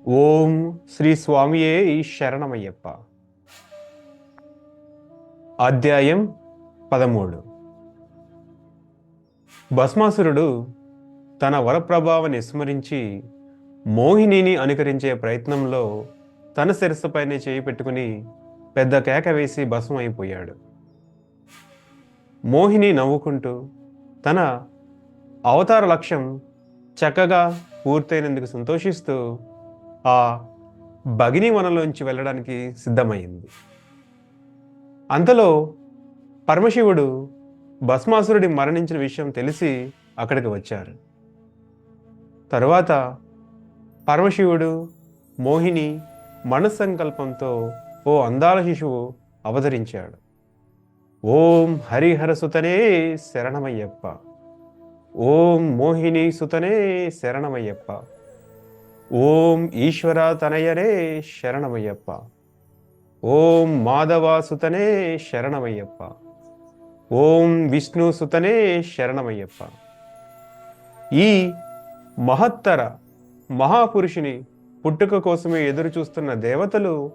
ఓం శ్రీ స్వామియే శరణమయ్యప్ప. అధ్యాయం 13. భస్మాసురుడు తన వరప్రభావాన్ని విస్మరించి మోహినిని అనుకరించే ప్రయత్నంలో తన శిరస్సుపైనే చేయి పెట్టుకుని పెద్ద కేక వేసి భస్మైపోయాడు. మోహిని నవ్వుకుంటూ తన అవతార లక్ష్యం చక్కగా పూర్తయినందుకు సంతోషిస్తూ ఆ భగిని వనంలోంచి వెళ్ళడానికి సిద్ధమైంది. అంతలో పరమశివుడు భస్మాసురుడి మరణించిన విషయం తెలిసి అక్కడికి వచ్చారు. తరువాత పరమశివుడు మోహిని మనస్సంకల్పంతో ఓ అందాల శిశువు అవతరించాడు. ఓం హరిహర సుతనే శరణమయ్యప్ప. ఓం మోహిని సుతనే శరణమయ్యప్ప. ఓం ఈశ్వర తనయనే శరణమయ్యప్ప. ఓం మాధవాసుతనే శరణమయ్యప్ప. ఓం విష్ణు సుతనే శరణమయ్యప్ప. ఈ మహత్తర మహాపురుషుని పుట్టుక కోసమే ఎదురు చూస్తున్న దేవతలు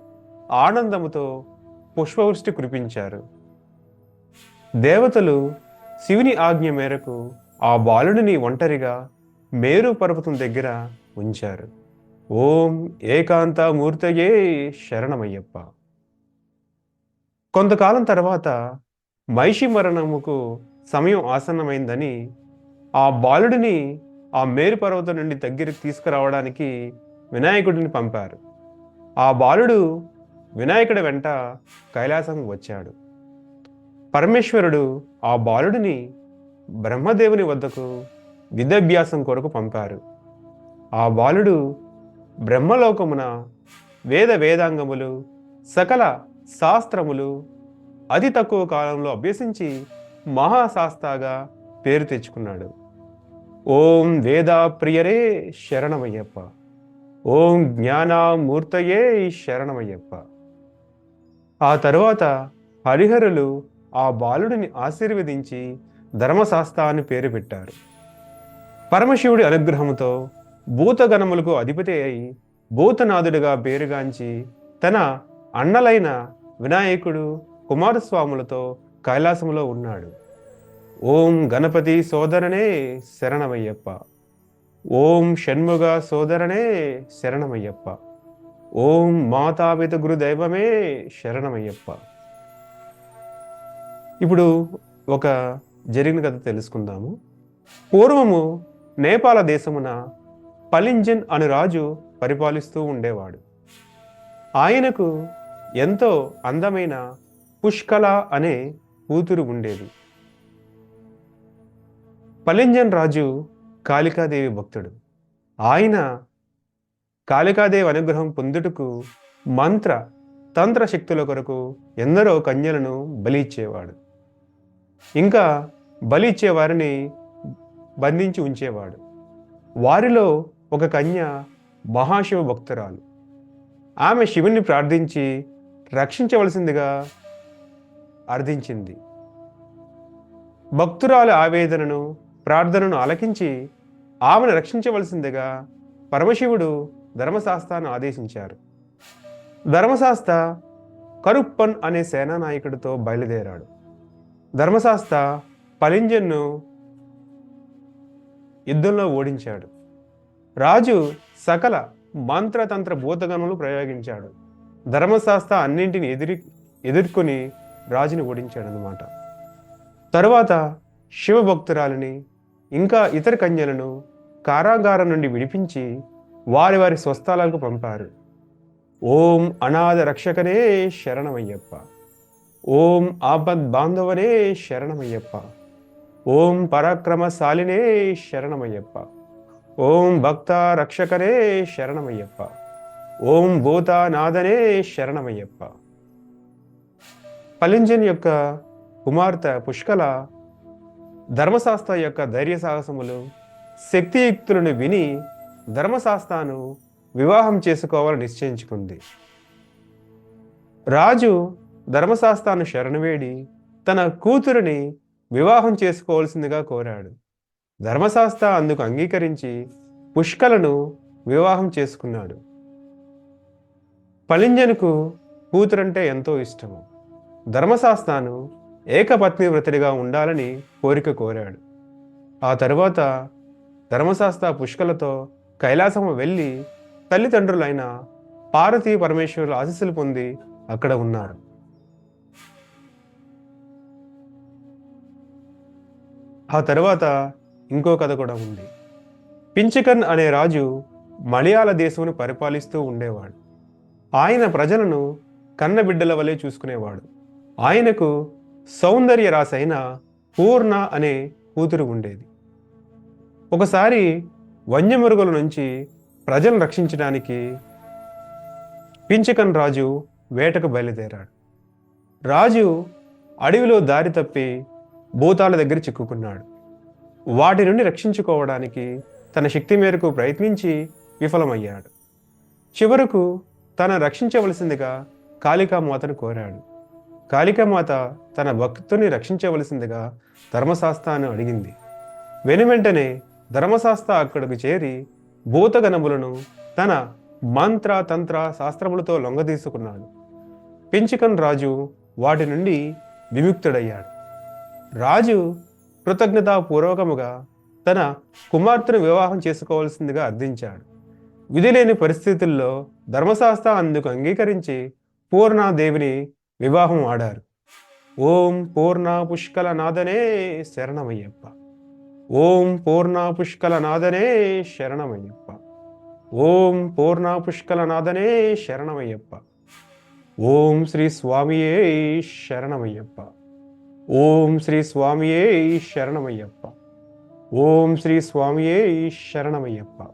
ఆనందముతో పుష్పవృష్టి కురిపించారు. దేవతలు శివుని ఆజ్ఞ మేరకు ఆ బాలుడిని ఒంటరిగా మేరు పర్వతం దగ్గర ఉంచారు. ఓం ఏకాంత మూర్తయే శరణమయ్యప్ప. కొంతకాలం తర్వాత మహిషి మరణముకు సమయం ఆసన్నమైందని ఆ బాలుడిని ఆ మేరు పర్వతం నుండి దగ్గరికి తీసుకురావడానికి వినాయకుడిని పంపారు. ఆ బాలుడు వినాయకుడి వెంట కైలాసం వచ్చాడు. పరమేశ్వరుడు ఆ బాలుడిని బ్రహ్మదేవుని వద్దకు విద్యాభ్యాసం కొరకు పంపారు. ఆ బాలుడు బ్రహ్మలోకమున వేదాంగములు సకల శాస్త్రములు అతి తక్కువ కాలంలో అభ్యసించి మహాశాస్త్రగా పేరు తెచ్చుకున్నాడు. ఓం వేదాప్రియరే శరణమయ్యప్ప. ఓం జ్ఞానమూర్తయే శరణమయ్యప్ప. ఆ తరువాత హరిహరులు ఆ బాలుడిని ఆశీర్వదించి ధర్మశాస్త్ర అని పేరు పెట్టారు. పరమశివుడి అనుగ్రహంతో భూతగణములకు అధిపతి అయి భూతనాథుడిగా పేరుగాంచి తన అన్నలైన వినాయకుడు కుమారస్వాములతో కైలాసములో ఉన్నాడు. ఓం గణపతి సోదరనే శరణమయ్యప్ప. ఓం షణ్ముగ సోదరనే శరణమయ్యప్ప. ఓం మాతాపిత గురుదైవమే శరణమయ్యప్ప. ఇప్పుడు ఒక జరిగిన కథ తెలుసుకుందాము. పూర్వము నేపాల దేశమున పలింజన్ అను రాజు పరిపాలిస్తూ ఉండేవాడు. ఆయనకు ఎంతో అందమైన పుష్కల అనే కూతురు ఉండేది. పలింజన్ రాజు కాళికాదేవి భక్తుడు. ఆయన కాళికాదేవి అనుగ్రహం పొందుటకు మంత్ర తంత్ర శక్తుల కొరకు ఎందరో కన్యలను బలి ఇచ్చేవాడు. ఇంకా బలి ఇచ్చేవారిని బంధించి ఉంచేవాడు. వారిలో ఒక కన్య మహాశివ భక్తురాలు. ఆమె శివుని ప్రార్థించి రక్షించవలసిందిగా అర్థించింది. భక్తురాలి ఆవేదనను ప్రార్థనను ఆలకించి ఆమెను రక్షించవలసిందిగా పరమశివుడు ధర్మశాస్త్రాన్ని ఆదేశించారు. ధర్మశాస్త్ర కరుప్పన్ అనే సేనానాయకుడితో బయలుదేరాడు. ధర్మశాస్త్ర పలింజన్ను యుద్ధంలో ఓడించాడు. రాజు సకల మంత్రతంత్ర భూతగణములు ప్రయోగించాడు. ధర్మశాస్త్ర అన్నింటిని ఎదుర్కొని రాజుని ఓడించాడు అన్నమాట. తరువాత శివభక్తురాలిని ఇంకా ఇతర కన్యలను కారాగారం నుండి విడిపించి వారి వారి స్వస్థలాలకు పంపారు. ఓం అనాథ రక్షకనే శరణమయ్యప్ప. ఓం ఆపద్ బాంధవనే శరణమయ్యప్ప. ఓం పరాక్రమశాలినే శరణమయ్యప్ప. ఓం భక్త రక్షకనే శరణమయ్యప్ప. ఓం భూతానాథనే శరణమయ్యప్ప. పలింజన్ యొక్క కుమార్తె పుష్కల ధర్మశాస్త్ర యొక్క ధైర్య సాహసములు శక్తియుక్తులను విని ధర్మశాస్త్రను వివాహం చేసుకోవాలని నిశ్చయించుకుంది. రాజు ధర్మశాస్త్రాన్ని శరణవేడి తన కూతురిని వివాహం చేసుకోవాల్సిందిగా కోరాడు. ధర్మశాస్త్ర అందుకు అంగీకరించి పుష్కలను వివాహం చేసుకున్నాడు. పలింజనుకు కూతురంటే ఎంతో ఇష్టము. ధర్మశాస్త్రాను ఏకపత్ని వ్రతుడిగా ఉండాలని కోరాడు. ఆ తరువాత ధర్మశాస్త్ర పుష్కలతో కైలాసము వెళ్ళి తల్లిదండ్రులైన పార్వతీ పరమేశ్వరుల ఆశీస్సులు పొంది అక్కడ ఉన్నారు. ఆ తరువాత ఇంకో కథ కూడా ఉంది. పించకన్ అనే రాజు మలయాళ దేశమును పరిపాలిస్తూ ఉండేవాడు. ఆయన ప్రజలను కన్నబిడ్డల వలె చూసుకునేవాడు. ఆయనకు సౌందర్య రాసైన పూర్ణ అనే కూతురు ఉండేది. ఒకసారి వన్యమృగుల నుంచి ప్రజలను రక్షించడానికి పించకన్ రాజు వేటకు బయలుదేరాడు. రాజు అడవిలో దారి తప్పి భూతాల దగ్గర చిక్కుకున్నాడు. వాటి నుండి రక్షించుకోవడానికి తన శక్తి మేరకు ప్రయత్నించి విఫలమయ్యాడు. చివరకు తను రక్షించవలసిందిగా కాళికామాతను కోరాడు. కాళికామాత తన భక్తుని రక్షించవలసిందిగా ధర్మశాస్త్రాన్ని అడిగింది. వెనువెంటనే ధర్మశాస్త్ర అక్కడికి చేరి భూతగణములను తన మంత్ర తంత్ర శాస్త్రములతో లొంగదీసుకున్నాడు. పించకన్ రాజు వాటి నుండి విముక్తుడయ్యాడు. రాజు కృతజ్ఞతాపూర్వకముగా తన కుమార్తెను వివాహం చేసుకోవాల్సిందిగా అర్థించాడు. విధిలేని పరిస్థితుల్లో ధర్మశాస్త్ర అందుకు అంగీకరించి పూర్ణాదేవిని వివాహం ఆడారు. ఓం పూర్ణ పుష్కల నాదనే శరణమయ్యప్ప. ఓం పూర్ణ పుష్కల నాదనే శరణమయ్యప్ప. ఓం పూర్ణ పుష్కల నాదనే శరణమయ్యప్ప. ఓం శ్రీ స్వామియే శరణమయ్యప్ప. ఓం శ్రీ స్వామియే శరణమయ్యప్ప. ఓం శ్రీ స్వామియే శరణమయ్యప్ప.